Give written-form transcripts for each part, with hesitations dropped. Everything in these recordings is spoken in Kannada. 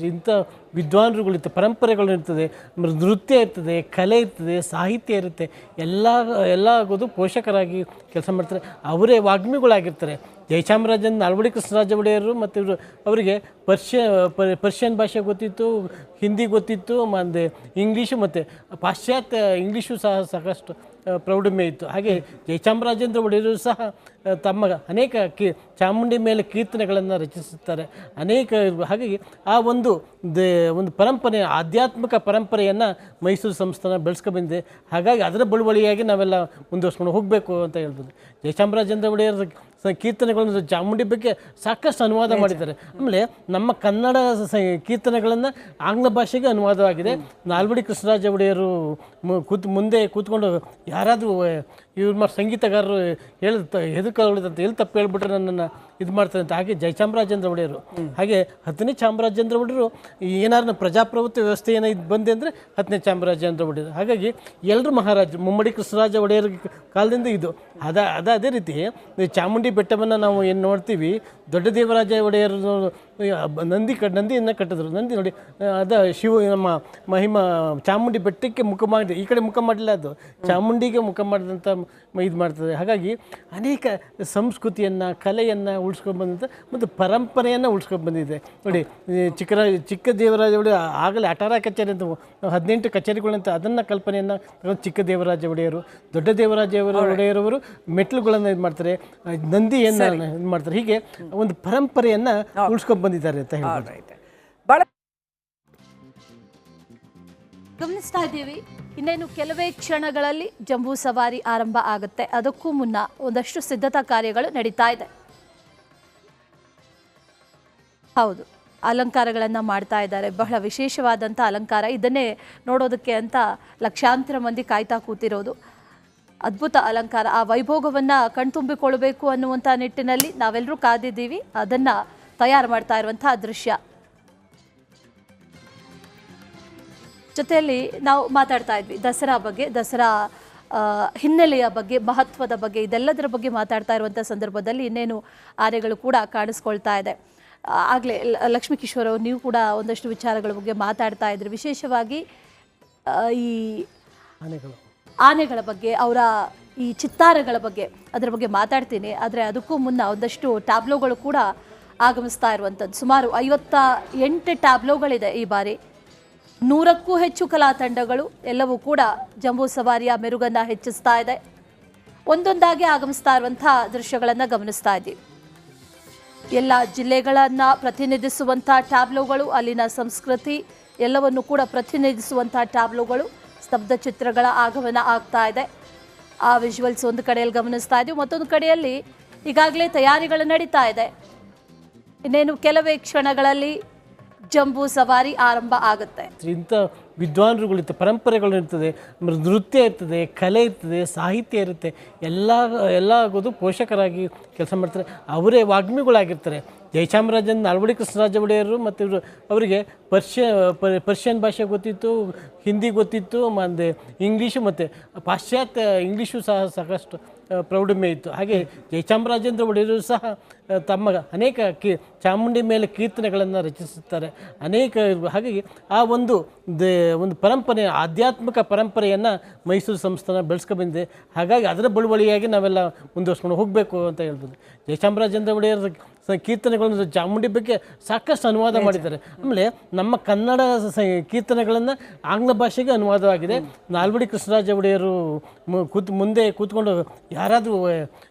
ಇಂಥ ವಿದ್ವಾಂಸರುಗಳಿರ್ತದೆ, ಪರಂಪರೆಗಳು ಇರ್ತದೆ, ನೃತ್ಯ ಇರ್ತದೆ, ಕಲೆ ಇರ್ತದೆ, ಸಾಹಿತ್ಯ ಇರುತ್ತೆ. ಎಲ್ಲ ಆಗೋದು ಪೋಷಕರಾಗಿ ಕೆಲಸ ಮಾಡ್ತಾರೆ. ಅವರೇ ವಾಗ್ಮಿಗಳಾಗಿರ್ತಾರೆ. ಜಯಚಾಮರಾಜನ್ ನಾಲ್ವಡಿ ಕೃಷ್ಣರಾಜ ಒಡೆಯರು ಮತ್ತು ಇವರು ಅವರಿಗೆ ಪರ್ಷಿಯನ್ ಭಾಷೆ ಗೊತ್ತಿತ್ತು, ಹಿಂದಿ ಗೊತ್ತಿತ್ತು, ಮತ್ತು ಇಂಗ್ಲೀಷು ಮತ್ತು ಪಾಶ್ಚಾತ್ಯ ಇಂಗ್ಲೀಷು ಸಹ ಸಾಕಷ್ಟು ಪ್ರೌಢಮೆ ಇತ್ತು. ಹಾಗೆ ಜಯಚಾಮರಾಜೇಂದ್ರ ಒಡೆಯರು ಸಹ ತಮ್ಮ ಅನೇಕ ಚಾಮುಂಡಿ ಮೇಲೆ ಕೀರ್ತನೆಗಳನ್ನು ರಚಿಸುತ್ತಾರೆ. ಹಾಗಾಗಿ ಆ ಒಂದು ಪರಂಪರೆ, ಆಧ್ಯಾತ್ಮಿಕ ಪರಂಪರೆಯನ್ನು ಮೈಸೂರು ಸಂಸ್ಥಾನ ಬೆಳೆಸ್ಕೊಂಡು ಬಂದಿದೆ. ಹಾಗಾಗಿ ಅದರ ಬಳುವಳಿಯಾಗಿ ನಾವೆಲ್ಲ ಮುಂದುವರ್ಸ್ಕೊಂಡು ಹೋಗಬೇಕು ಅಂತ ಹೇಳ್ಬೋದು. ಜಯಚಾಮರಾಜೇಂದ್ರ ಒಡೆಯರ ಕೀರ್ತನೆಗಳನ್ನು ಚಾಮುಂಡಿ ಬಗ್ಗೆ ಸಾಕಷ್ಟು ಅನುವಾದ ಮಾಡಿದ್ದಾರೆ. ಆಮೇಲೆ ನಮ್ಮ ಕನ್ನಡ ಕೀರ್ತನೆಗಳನ್ನು ಆಂಗ್ಲ ಭಾಷೆಗೆ ಅನುವಾದವಾಗಿದೆ. ನಾಲ್ವಡಿ ಕೃಷ್ಣರಾಜ ಒಡೆಯರು ಮುಂದೆ ಕೂತ್ಕೊಂಡು ಯಾರಾದರೂ ಸಂಗೀತಗಾರರು ಹೆದರ್ಕೊಳ್ಳೋದಂತ ಎಲ್ಲಿ ತಪ್ಪು ಹೇಳ್ಬಿಟ್ರೆ ನನ್ನನ್ನು ಇದು ಮಾಡ್ತಾರೆ ಅಂತ. ಹಾಗೆ ಜಯಚಾಮರಾಜೇಂದ್ರ ಒಡೆಯರು, ಹಾಗೆ 10ನೇ ಚಾಮರಾಜೇಂದ್ರ ಒಡೆಯರು ಏನಾದ್ರು ಪ್ರಜಾಪ್ರಭುತ್ವ ವ್ಯವಸ್ಥೆ ಏನೋ ಇದು ಬಂದೆ ಅಂದರೆ 10ನೇ ಚಾಮರಾಜೇಂದ್ರ ಒಡೆಯರು. ಹಾಗಾಗಿ ಎಲ್ಲರೂ ಮಹಾರಾಜ ಮುಮ್ಮಡಿ ಕೃಷ್ಣರಾಜ ಒಡೆಯರ ಕಾಲದಿಂದ ಇದು ಅದೇ ರೀತಿ ಚಾಮುಂಡಿ ಬೆಟ್ಟವನ್ನು ನಾವು ಏನು ನೋಡ್ತೀವಿ, ದೊಡ್ಡ ದೇವರಾಜ ಒಡೆಯರು ನಂದಿಯನ್ನು ಕಟ್ಟಿದ್ರು. ನಂದಿ ನೋಡಿ, ನಮ್ಮ ಮಹಿಮಾ ಚಾಮುಂಡಿ ಬೆಟ್ಟಕ್ಕೆ ಮುಖ ಮಾಡಿ, ಈ ಕಡೆ ಮುಖ ಮಾಡಲಿಲ್ಲ, ಅದು ಚಾಮುಂಡಿಗೆ ಮುಖ ಮಾಡಿದಂಥ ಇದು ಮಾಡ್ತದೆ. ಹಾಗಾಗಿ ಅನೇಕ ಸಂಸ್ಕೃತಿಯನ್ನು, ಕಲೆಯನ್ನು ಉಳಿಸ್ಕೊಂಡು ಬಂದಂಥ ಮತ್ತು ಪರಂಪರೆಯನ್ನು ಉಳಿಸ್ಕೊಂಡು ಬಂದಿದೆ. ನೋಡಿ, ಚಿಕ್ಕ ದೇವರಾಜ ಒಡೆಯ ಆಗಲೇ ಅಟಾರ ಕಚೇರಿ ಅಂತ 18 ಕಚೇರಿಗಳಂತ ಅದನ್ನು ಕಲ್ಪನೆಯನ್ನು ಚಿಕ್ಕ ದೇವರಾಜ ಒಡೆಯರು, ದೊಡ್ಡ ದೇವರಾಜ ಒಡೆಯರವರು ಮೆಟ್ಲುಗಳನ್ನು ಇದು ಮಾಡ್ತಾರೆ, ನಂದಿಯನ್ನು ಇದು ಮಾಡ್ತಾರೆ. ಹೀಗೆ ಒಂದು ಪರಂಪರೆಯನ್ನು ಉಳಿಸ್ಕೊಂಡು ಬಂದಿದ್ದಾರೆ ಅಂತ ಹೇಳ್ಬೋದು. ಗಮನಿಸ್ತಾ ಇದ್ದೀವಿ. ಇನ್ನೇನು ಕೆಲವೇ ಕ್ಷಣಗಳಲ್ಲಿ ಜಂಬೂ ಸವಾರಿ ಆರಂಭ ಆಗುತ್ತೆ. ಅದಕ್ಕೂ ಮುನ್ನ ಒಂದಷ್ಟು ಸಿದ್ಧತಾ ಕಾರ್ಯಗಳು ನಡೀತಾ ಇದೆ. ಹೌದು, ಅಲಂಕಾರಗಳನ್ನು ಮಾಡ್ತಾ ಇದ್ದಾರೆ. ಬಹಳ ವಿಶೇಷವಾದಂಥ ಅಲಂಕಾರ. ಇದನ್ನೇ ನೋಡೋದಕ್ಕೆ ಅಂತ ಲಕ್ಷಾಂತರ ಮಂದಿ ಕಾಯ್ತಾ ಕೂತಿರೋದು. ಅದ್ಭುತ ಅಲಂಕಾರ. ಆ ವೈಭೋಗವನ್ನು ಕಣ್ತುಂಬಿಕೊಳ್ಬೇಕು ಅನ್ನುವಂಥ ನಿಟ್ಟಿನಲ್ಲಿ ನಾವೆಲ್ಲರೂ ಕಾದಿದ್ದೀವಿ. ಅದನ್ನು ತಯಾರು ಮಾಡ್ತಾ ಇರುವಂಥ ದೃಶ್ಯ. ಜೊತೆಯಲ್ಲಿ ನಾವು ಮಾತಾಡ್ತಾ ಇದ್ವಿ ದಸರಾ ಬಗ್ಗೆ, ದಸರಾ ಹಿನ್ನೆಲೆಯ ಬಗ್ಗೆ, ಮಹತ್ವದ ಬಗ್ಗೆ, ಇದೆಲ್ಲದರ ಬಗ್ಗೆ ಮಾತಾಡ್ತಾ ಇರುವಂಥ ಸಂದರ್ಭದಲ್ಲಿ ಇನ್ನೇನು ಆನೆಗಳು ಕೂಡ ಕಾಣಿಸ್ಕೊಳ್ತಾ ಇದೆ. ಆಗಲೇ ಲಕ್ಷ್ಮೀ ಕಿಶೋರ್ ಅವರು ನೀವು ಕೂಡ ಒಂದಷ್ಟು ವಿಚಾರಗಳ ಬಗ್ಗೆ ಮಾತಾಡ್ತಾ ಇದ್ರಿ. ವಿಶೇಷವಾಗಿ ಈ ಆನೆಗಳ ಬಗ್ಗೆ, ಅವರ ಈ ಚಿತ್ತಾರಗಳ ಬಗ್ಗೆ, ಅದರ ಬಗ್ಗೆ ಮಾತಾಡ್ತೀನಿ. ಆದರೆ ಅದಕ್ಕೂ ಮುನ್ನ ಒಂದಷ್ಟು ಟ್ಯಾಬ್ಲೋಗಳು ಕೂಡ ಆಗಮಿಸ್ತಾ ಇರುವಂಥದ್ದು. ಸುಮಾರು 58 ಟ್ಯಾಬ್ಲೋಗಳಿದೆ ಈ ಬಾರಿ. 100ಕ್ಕೂ ಹೆಚ್ಚು ಕಲಾ ತಂಡಗಳು ಎಲ್ಲವೂ ಕೂಡ ಜಂಬೂ ಸವಾರಿಯ ಮೆರುಗನ್ನು ಹೆಚ್ಚಿಸ್ತಾ ಇದೆ. ಒಂದೊಂದಾಗಿ ಆಗಮಿಸ್ತಾ ಇರುವಂಥ ದೃಶ್ಯಗಳನ್ನು ಗಮನಿಸ್ತಾ ಇದ್ದೀವಿ. ಎಲ್ಲ ಜಿಲ್ಲೆಗಳನ್ನು ಪ್ರತಿನಿಧಿಸುವಂಥ ಟ್ಯಾಬ್ಲೋಗಳು, ಅಲ್ಲಿನ ಸಂಸ್ಕೃತಿ ಎಲ್ಲವನ್ನು ಕೂಡ ಪ್ರತಿನಿಧಿಸುವಂಥ ಟ್ಯಾಬ್ಲೋಗಳು, ಸ್ತಬ್ಧ ಚಿತ್ರಗಳ ಆಗಮನ ಆಗ್ತಾ ಇದೆ. ಆ ವಿಜುವಲ್ಸ್ ಒಂದು ಕಡೆಯಲ್ಲಿ ಗಮನಿಸ್ತಾ ಇದ್ದೀವಿ. ಮತ್ತೊಂದು ಕಡೆಯಲ್ಲಿ ಈಗಾಗಲೇ ತಯಾರಿಗಳು ನಡೀತಾ ಇದೆ. ಇನ್ನೇನು ಕೆಲವೇ ಕ್ಷಣಗಳಲ್ಲಿ ಜಂಬೂ ಸವಾರಿ ಆರಂಭ ಆಗುತ್ತೆ. ಇಂಥ ವಿದ್ವಾಂಸರುಗಳಿರ್ತದೆ, ಪರಂಪರೆಗಳು ಇರ್ತದೆ, ನೃತ್ಯ ಇರ್ತದೆ, ಕಲೆ ಇರ್ತದೆ, ಸಾಹಿತ್ಯ ಇರುತ್ತೆ. ಎಲ್ಲ ಆಗೋದು ಪೋಷಕರಾಗಿ ಕೆಲಸ ಮಾಡ್ತಾರೆ. ಅವರೇ ವಾಗ್ಮಿಗಳಾಗಿರ್ತಾರೆ. ಜಯಚಾಮರಾಜನ್ ನಾಲ್ವಡಿ ಕೃಷ್ಣರಾಜ ಒಡೆಯರು ಮತ್ತು ಇವರು ಅವರಿಗೆ ಪರ್ಷಿಯನ್ ಭಾಷೆ ಗೊತ್ತಿತ್ತು, ಹಿಂದಿ ಗೊತ್ತಿತ್ತು, ಮತ್ತು ಇಂಗ್ಲೀಷು ಮತ್ತು ಪಾಶ್ಚಾತ್ಯ ಇಂಗ್ಲೀಷು ಸಹ ಸಾಕಷ್ಟು ಪ್ರೌಢಮೆ ಇತ್ತು. ಹಾಗೆ ಜಯಚಾಮರಾಜೇಂದ್ರ ಒಡೆಯರು ಸಹ ತಮ್ಮ ಅನೇಕ ಚಾಮುಂಡಿ ಮೇಲೆ ಕೀರ್ತನೆಗಳನ್ನು ರಚಿಸುತ್ತಾರೆ. ಹಾಗಾಗಿ ಆ ಒಂದು ಪರಂಪರೆ, ಆಧ್ಯಾತ್ಮಿಕ ಪರಂಪರೆಯನ್ನು ಮೈಸೂರು ಸಂಸ್ಥಾನ ಬೆಳೆಸ್ಕೊಂಡು ಬಂದಿದೆ. ಹಾಗಾಗಿ ಅದರ ಬಳುವಳಿಯಾಗಿ ನಾವೆಲ್ಲ ಮುಂದುವರ್ಸ್ಕೊಂಡು ಹೋಗಬೇಕು ಅಂತ ಹೇಳ್ಬೋದು. ಜಯಚಾಮರಾಜೇಂದ್ರ ಒಡೆಯರ ಕೀರ್ತನೆಗಳನ್ನು ಚಾಮುಂಡಿ ಬಗ್ಗೆ ಸಾಕಷ್ಟು ಅನುವಾದ ಮಾಡಿದ್ದಾರೆ. ಆಮೇಲೆ ನಮ್ಮ ಕನ್ನಡ ಕೀರ್ತನೆಗಳನ್ನು ಆಂಗ್ಲ ಭಾಷೆಗೆ ಅನುವಾದವಾಗಿದೆ. ನಾಲ್ವಡಿ ಕೃಷ್ಣರಾಜ ಒಡೆಯರು ಮುಂದೆ ಕೂತ್ಕೊಂಡು ಯಾರಾದರೂ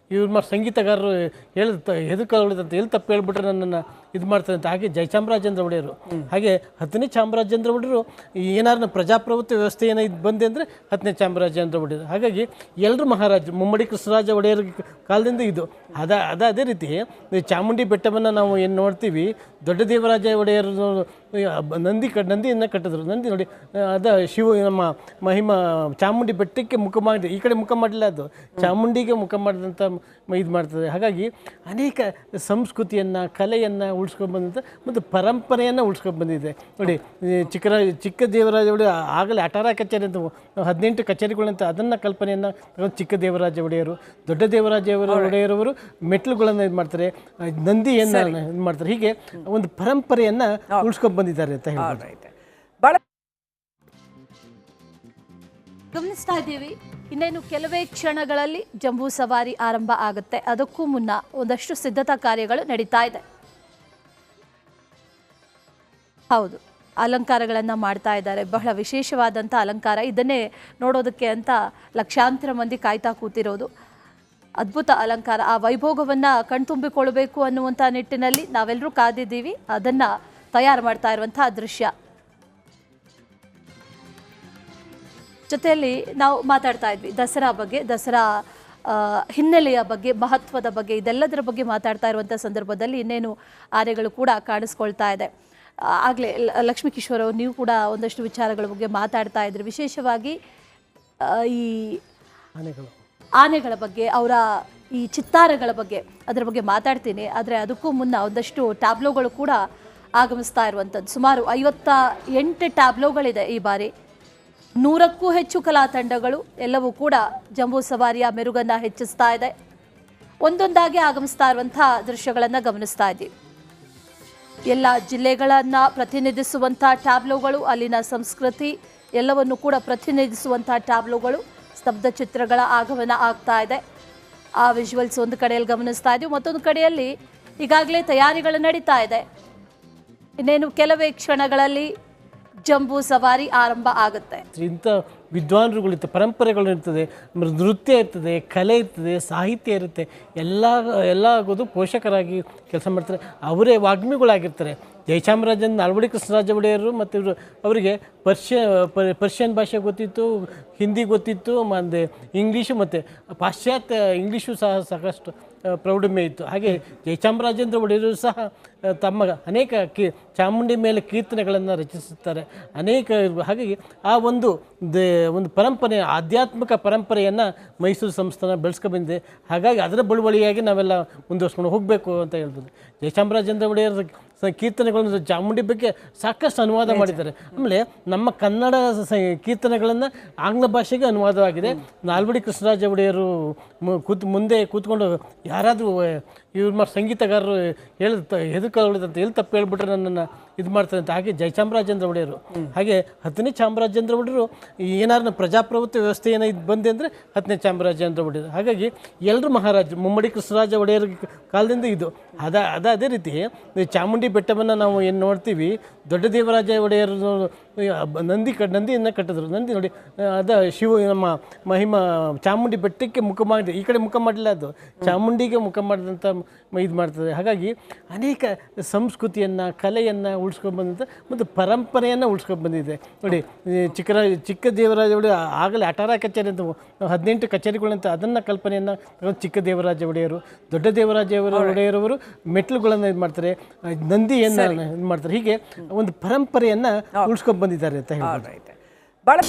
ಸಂಗೀತಗಾರರು ಹೆದರ್ಕೊಳ್ಳೋದಂತ ಎಲ್ಲಿ ತಪ್ಪು ಹೇಳ್ಬಿಟ್ರೆ ನನ್ನನ್ನು ಇದು ಮಾಡ್ತಾರೆ ಅಂತ. ಹಾಗೆ ಜಯಚಾಮರಾಜೇಂದ್ರ ಒಡೆಯರು, ಹಾಗೆ 10ನೇ ಚಾಮರಾಜೇಂದ್ರ ಒಡೆಯರು ಏನಾದ್ರು ಪ್ರಜಾಪ್ರಭುತ್ವ ವ್ಯವಸ್ಥೆ ಏನೋ ಇದು ಬಂದೆ ಅಂದರೆ 10ನೇ ಚಾಮರಾಜೇಂದ್ರ ಒಡೆಯರು. ಹಾಗಾಗಿ ಎಲ್ಲರೂ ಮಹಾರಾಜ ಮುಮ್ಮಡಿ ಕೃಷ್ಣರಾಜ ಒಡೆಯರ ಕಾಲದಿಂದ ಇದು ಅದೇ ರೀತಿ ಚಾಮುಂಡಿ ಬೆಟ್ಟವನ್ನು ನಾವು ಏನು ನೋಡ್ತೀವಿ, ದೊಡ್ಡ ದೇವರಾಜ ಒಡೆಯರು ನಂದಿಯನ್ನು ಕಟ್ಟಿದ್ರು. ನಂದಿ ನೋಡಿ, ನಮ್ಮ ಮಹಿಮಾ ಚಾಮುಂಡಿ ಬೆಟ್ಟಕ್ಕೆ ಮುಖ ಮಾಡಿ, ಈ ಕಡೆ ಮುಖ ಮಾಡಲಿಲ್ಲ, ಅದು ಚಾಮುಂಡಿಗೆ ಮುಖ ಮಾಡಿದಂಥ ಇದು ಮಾಡ್ತದೆ. ಹಾಗಾಗಿ ಅನೇಕ ಸಂಸ್ಕೃತಿಯನ್ನು, ಕಲೆಯನ್ನು ಉಳಿಸ್ಕೊಂಡು ಬಂದಂಥ ಮತ್ತು ಪರಂಪರೆಯನ್ನು ಉಳಿಸ್ಕೊಂಡು ಬಂದಿದೆ. ನೋಡಿ, ಚಿಕ್ಕ ದೇವರಾಜ ಒಡೆಯ ಆಗಲೇ ಅಟಾರ ಕಚೇರಿ ಅಂತ 18 ಕಚೇರಿಗಳಂತ ಅದನ್ನು ಕಲ್ಪನೆಯನ್ನು ಚಿಕ್ಕ ದೇವರಾಜ ಒಡೆಯರು, ದೊಡ್ಡ ದೇವರಾಜ ಒಡೆಯರವರು ಮೆಟ್ಲುಗಳನ್ನು ಇದು ಮಾಡ್ತಾರೆ, ನಂದಿಯನ್ನು ಇದು ಮಾಡ್ತಾರೆ. ಹೀಗೆ ಒಂದು ಪರಂಪರೆಯನ್ನು ಉಳಿಸ್ಕೊಂಡು ಬಂದಿದ್ದಾರೆ ಅಂತ ಹೇಳ್ಬೋದು. ಬಹಳ ಗಮನಿಸ್ತಾ ಇದ್ದೀವಿ. ಇನ್ನೇನು ಕೆಲವೇ ಕ್ಷಣಗಳಲ್ಲಿ ಜಂಬೂ ಸವಾರಿ ಆರಂಭ ಆಗುತ್ತೆ. ಅದಕ್ಕೂ ಮುನ್ನ ಒಂದಷ್ಟು ಸಿದ್ಧತಾ ಕಾರ್ಯಗಳು ನಡೀತಾ ಇದೆ. ಹೌದು, ಅಲಂಕಾರಗಳನ್ನು ಮಾಡ್ತಾ ಇದ್ದಾರೆ. ಬಹಳ ವಿಶೇಷವಾದಂಥ ಅಲಂಕಾರ. ಇದನ್ನೇ ನೋಡೋದಕ್ಕೆ ಅಂತ ಲಕ್ಷಾಂತರ ಮಂದಿ ಕಾಯ್ತಾ ಕೂತಿರೋದು. ಅದ್ಭುತ ಅಲಂಕಾರ. ಆ ವೈಭೋಗವನ್ನು ಕಣ್ತುಂಬಿಕೊಳ್ಬೇಕು ಅನ್ನುವಂಥ ನಿಟ್ಟಿನಲ್ಲಿ ನಾವೆಲ್ಲರೂ ಕಾದಿದ್ದೀವಿ. ಅದನ್ನು ತಯಾರು ಮಾಡ್ತಾ ಇರುವಂಥ ದೃಶ್ಯ. ಜೊತೆಯಲ್ಲಿ ನಾವು ಮಾತಾಡ್ತಾ ಇದ್ವಿ ದಸರಾ ಬಗ್ಗೆ, ದಸರಾ ಹಿನ್ನೆಲೆಯ ಬಗ್ಗೆ, ಮಹತ್ವದ ಬಗ್ಗೆ, ಇದೆಲ್ಲದರ ಬಗ್ಗೆ ಮಾತಾಡ್ತಾ ಇರುವಂಥ ಸಂದರ್ಭದಲ್ಲಿ ಇನ್ನೇನು ಆನೆಗಳು ಕೂಡ ಕಾಣಿಸ್ಕೊಳ್ತಾ ಇದೆ. ಆಗಲೇ ಲಕ್ಷ್ಮೀ ಕಿಶೋರ್ ಅವರು ನೀವು ಕೂಡ ಒಂದಷ್ಟು ವಿಚಾರಗಳ ಬಗ್ಗೆ ಮಾತಾಡ್ತಾ ಇದ್ರಿ. ವಿಶೇಷವಾಗಿ ಈ ಆನೆಗಳ ಬಗ್ಗೆ, ಅವರ ಈ ಚಿತ್ತಾರಗಳ ಬಗ್ಗೆ, ಅದರ ಬಗ್ಗೆ ಮಾತಾಡ್ತೀನಿ. ಆದರೆ ಅದಕ್ಕೂ ಮುನ್ನ ಒಂದಷ್ಟು ಟ್ಯಾಬ್ಲೋಗಳು ಕೂಡ ಆಗಮಿಸ್ತಾ ಇರುವಂಥದ್ದು. ಸುಮಾರು 58 ಟ್ಯಾಬ್ಲೋಗಳಿದೆ ಈ ಬಾರಿ. 100ಕ್ಕೂ ಹೆಚ್ಚು ಕಲಾ ತಂಡಗಳು ಎಲ್ಲವೂ ಕೂಡ ಜಂಬೂ ಸವಾರಿಯ ಮೆರುಗನ್ನು ಹೆಚ್ಚಿಸ್ತಾ ಇದೆ. ಒಂದೊಂದಾಗಿ ಆಗಮಿಸ್ತಾ ಇರುವಂಥ ದೃಶ್ಯಗಳನ್ನು ಗಮನಿಸ್ತಾ ಇದ್ದೀವಿ. ಎಲ್ಲ ಜಿಲ್ಲೆಗಳನ್ನು ಪ್ರತಿನಿಧಿಸುವಂಥ ಟ್ಯಾಬ್ಲೋಗಳು, ಅಲ್ಲಿನ ಸಂಸ್ಕೃತಿ ಎಲ್ಲವನ್ನು ಕೂಡ ಪ್ರತಿನಿಧಿಸುವಂಥ ಟ್ಯಾಬ್ಲೋಗಳು, ಸ್ತಬ್ಧ ಚಿತ್ರಗಳ ಆಗಮನ ಆಗ್ತಾ ಇದೆ. ಆ ವಿಜುವಲ್ಸ್ ಒಂದು ಕಡೆಯಲ್ಲಿ ಗಮನಿಸ್ತಾ ಇದ್ದೀವಿ. ಮತ್ತೊಂದು ಕಡೆಯಲ್ಲಿ ಈಗಾಗಲೇ ತಯಾರಿಗಳು ನಡೀತಾ ಇದೆ. ಇನ್ನೇನು ಕೆಲವೇ ಕ್ಷಣಗಳಲ್ಲಿ ಜಂಬೂ ಸವಾರಿ ಆರಂಭ ಆಗುತ್ತೆ. ಇಂಥ ವಿದ್ವಾಂಸರುಗಳಿರ್ತದೆ, ಪರಂಪರೆಗಳು ಇರ್ತದೆ, ನೃತ್ಯ ಇರ್ತದೆ, ಕಲೆ ಇರ್ತದೆ, ಸಾಹಿತ್ಯ ಇರುತ್ತೆ. ಎಲ್ಲ ಆಗೋದು ಪೋಷಕರಾಗಿ ಕೆಲಸ ಮಾಡ್ತಾರೆ. ಅವರೇ ವಾಗ್ಮಿಗಳಾಗಿರ್ತಾರೆ. ಜಯಚಾಮರಾಜನ್, ನಾಲ್ವಡಿ ಕೃಷ್ಣರಾಜ ಒಡೆಯರು ಮತ್ತು ಇವರು, ಅವರಿಗೆ ಪರ್ಷಿಯನ್ ಭಾಷೆ ಗೊತ್ತಿತ್ತು, ಹಿಂದಿ ಗೊತ್ತಿತ್ತು, ಮತ್ತು ಇಂಗ್ಲೀಷು ಮತ್ತು ಪಾಶ್ಚಾತ್ಯ ಇಂಗ್ಲೀಷು ಸಹ ಸಾಕಷ್ಟು ಪ್ರೌಢಮೆ ಇತ್ತು. ಹಾಗೆ ಜಯಚಾಮರಾಜೇಂದ್ರ ಒಡೆಯರು ಸಹ ತಮ್ಮ ಅನೇಕ ಚಾಮುಂಡಿ ಮೇಲೆ ಕೀರ್ತನೆಗಳನ್ನು ರಚಿಸುತ್ತಾರೆ. ಹಾಗಾಗಿ ಆ ಒಂದು ಪರಂಪರೆ, ಆಧ್ಯಾತ್ಮಿಕ ಪರಂಪರೆಯನ್ನು ಮೈಸೂರು ಸಂಸ್ಥಾನ ಬೆಳೆಸ್ಕೊಂಡು ಬಂದಿದೆ. ಹಾಗಾಗಿ ಅದರ ಬಳುವಳಿಯಾಗಿ ನಾವೆಲ್ಲ ಮುಂದುವರ್ಸ್ಕೊಂಡು ಹೋಗಬೇಕು ಅಂತ ಹೇಳ್ಬೋದು. ಜಯಚಾಮರಾಜೇಂದ್ರ ಒಡೆಯರ ಕೀರ್ತನೆಗಳನ್ನು ಚಾಮುಂಡಿ ಬಗ್ಗೆ ಸಾಕಷ್ಟು ಅನುವಾದ ಮಾಡಿದ್ದಾರೆ. ಆಮೇಲೆ ನಮ್ಮ ಕನ್ನಡ ಕೀರ್ತನೆಗಳನ್ನು ಆಂಗ್ಲ ಭಾಷೆಗೆ ಅನುವಾದವಾಗಿದೆ. ನಾಲ್ವಡಿ ಕೃಷ್ಣರಾಜ ಒಡೆಯರು ಮುಂದೆ ಕೂತ್ಕೊಂಡು ಯಾರಾದರೂ ಇವ್ರ ಸಂಗೀತಗಾರರು ಹೆದರ್ಕೊಳ್ಳೋದಂತ ಎಲ್ಲಿ ತಪ್ಪು ಹೇಳ್ಬಿಟ್ರೆ ನನ್ನನ್ನು ಇದು ಮಾಡ್ತಾರೆ ಅಂತ. ಹಾಗೆ ಜಯಚಾಮರಾಜೇಂದ್ರ ಒಡೆಯರು, ಹಾಗೆ 10ನೇ ಚಾಮರಾಜೇಂದ್ರ ಒಡೆಯರು ಏನಾರು ಪ್ರಜಾಪ್ರಭುತ್ವ ವ್ಯವಸ್ಥೆ ಏನೋ ಇದು ಬಂದೆ ಅಂದರೆ 10ನೇ ಚಾಮರಾಜೇಂದ್ರ ಒಡೆಯರು. ಹಾಗಾಗಿ ಎಲ್ಲರೂ ಮಹಾರಾಜರು. ಮುಮ್ಮಡಿ ಕೃಷ್ಣರಾಜ ಒಡೆಯರ ಕಾಲದಿಂದ ಇದು ಅದೇ ರೀತಿ ಚಾಮುಂಡಿ ಬೆಟ್ಟವನ್ನು ನಾವು ಏನು ನೋಡ್ತೀವಿ, ದೊಡ್ಡ ದೇವರಾಜ ಒಡೆಯರು ನಂದಿಯನ್ನು ಕಟ್ಟಿದ್ರು. ನಂದಿ ನೋಡಿ, ನಮ್ಮ ಮಹಿಮಾ ಚಾಮುಂಡಿ ಬೆಟ್ಟಕ್ಕೆ ಮುಖ ಮಾಡಿ, ಈ ಕಡೆ ಮುಖ ಮಾಡಲಿಲ್ಲ, ಅದು ಚಾಮುಂಡಿಗೆ ಮುಖ ಮಾಡಿದಂಥ ಇದು ಮಾಡ್ತದೆ. ಹಾಗಾಗಿ ಅನೇಕ ಸಂಸ್ಕೃತಿಯನ್ನು, ಕಲೆಯನ್ನು ಉಳಿಸ್ಕೊಂಡು ಬಂದಂಥ ಮತ್ತು ಪರಂಪರೆಯನ್ನು ಉಳಿಸ್ಕೊಂಡು ಬಂದಿದೆ. ನೋಡಿ, ಚಿಕ್ಕ ದೇವರಾಜ ಒಡೆಯರು ಆಗಲೇ ಅಟಾರ ಕಚೇರಿ ಅಂತ 18 ಕಚೇರಿಗಳಂತ ಅದನ್ನು ಕಲ್ಪನೆಯನ್ನು ಚಿಕ್ಕ ದೇವರಾಜ ಒಡೆಯರು, ದೊಡ್ಡ ದೇವರಾಜ ಒಡೆಯರವರು ಮೆಟ್ಲುಗಳನ್ನು ಇದು ಮಾಡ್ತಾರೆ, ನಂದಿಯನ್ನು ಇದು ಮಾಡ್ತಾರೆ. ಹೀಗೆ ಒಂದು ಪರಂಪರೆಯನ್ನು ಉಳಿಸ್ಕೊಂಡು ಬಂದಿದ್ದಾರೆ ಅಂತ ಹೇಳ್ಬೋದು. ಬಹಳ